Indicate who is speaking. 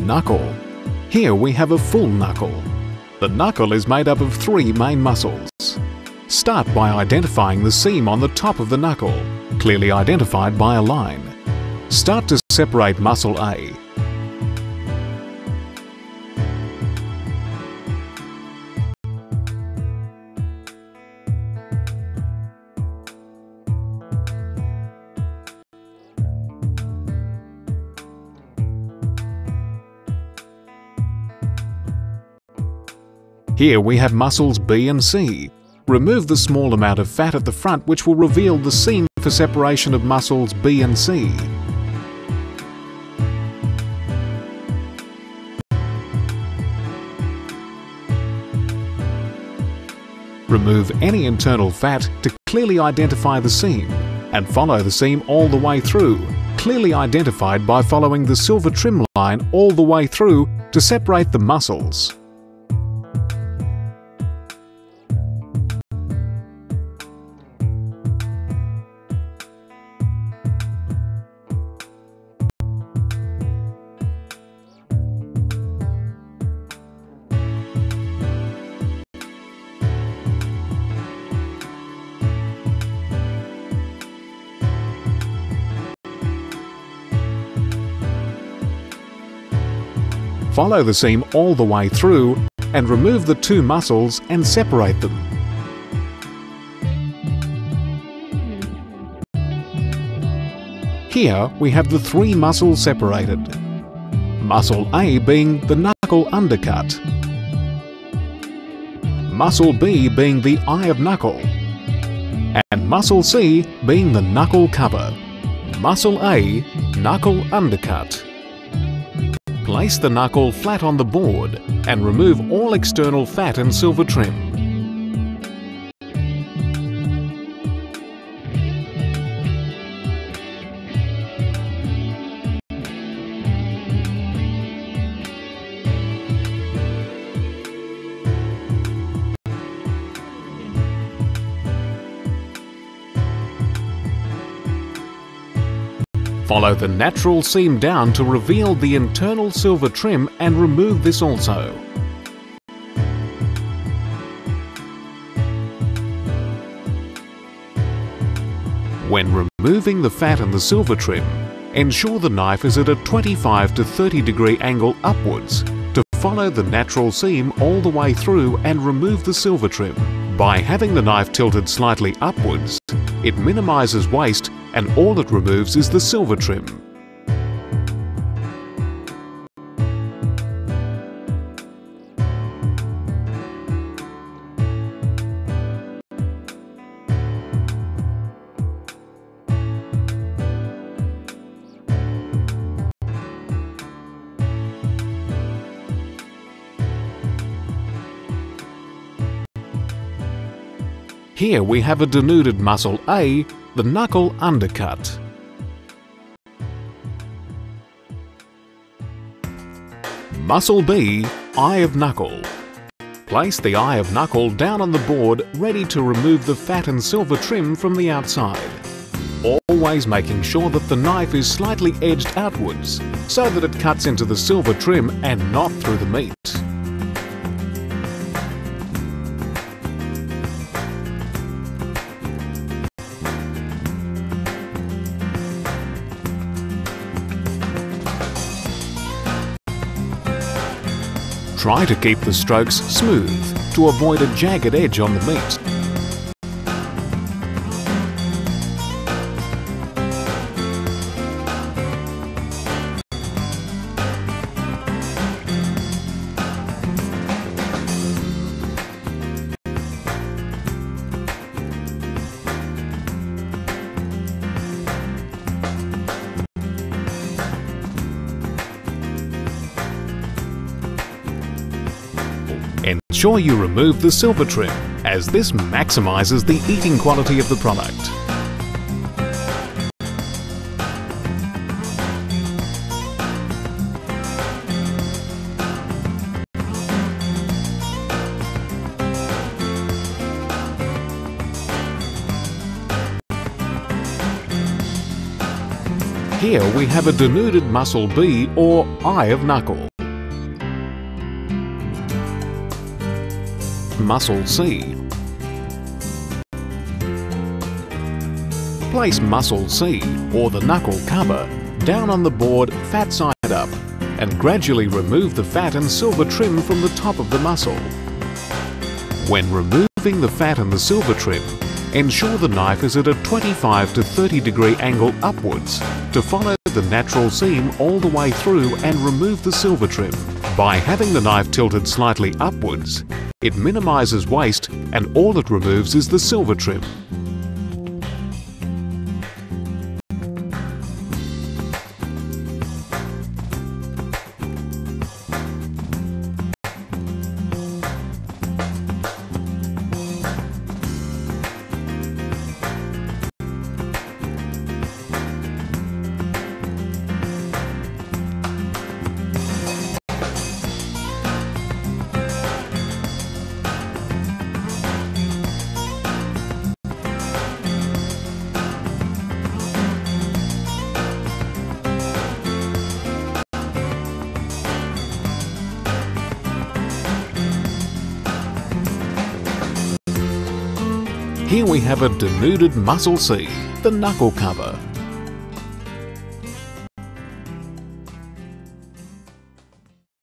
Speaker 1: Knuckle. Here we have a full knuckle. The knuckle is made up of 3 main muscles. Start by identifying the seam on the top of the knuckle, clearly identified by a line. Start to separate muscle A. Here we have muscles B and C. Remove the small amount of fat at the front which will reveal the seam for separation of muscles B and C. Remove any internal fat to clearly identify the seam, and follow the seam all the way through, clearly identified by following the silver trim line all the way through to separate the muscles. Follow the seam all the way through and remove the 2 muscles and separate them. Here we have the 3 muscles separated. Muscle A being the knuckle undercut, muscle B being the eye of knuckle, and muscle C being the knuckle cover. Muscle A, knuckle undercut. Place the knuckle flat on the board and remove all external fat and silver trim. Follow the natural seam down to reveal the internal silver trim and remove this also. When removing the fat and the silver trim, ensure the knife is at a 25 to 30 degree angle upwards to follow the natural seam all the way through and remove the silver trim. By having the knife tilted slightly upwards, it minimises waste and all it removes is the silver trim. Here we have a denuded muscle A, the knuckle undercut. Muscle B, eye of knuckle. Place the eye of knuckle down on the board ready to remove the fat and silver trim from the outside. Always making sure that the knife is slightly edged outwards so that it cuts into the silver trim and not through the meat. Try to keep the strokes smooth to avoid a jagged edge on the meat. Ensure you remove the silver trim, as this maximises the eating quality of the product. Here we have a denuded muscle B or eye of knuckle. lift muscle C. Place muscle C, or the knuckle cover, down on the board fat side up and gradually remove the fat and silver trim from the top of the muscle. When removing the fat and the silver trim, ensure the knife is at a 25 to 30 degree angle upwards to follow the natural seam all the way through and remove the silver trim. By having the knife tilted slightly upwards, it minimises waste and all it removes is the silver trim. Here we have a denuded muscle C, the knuckle cover.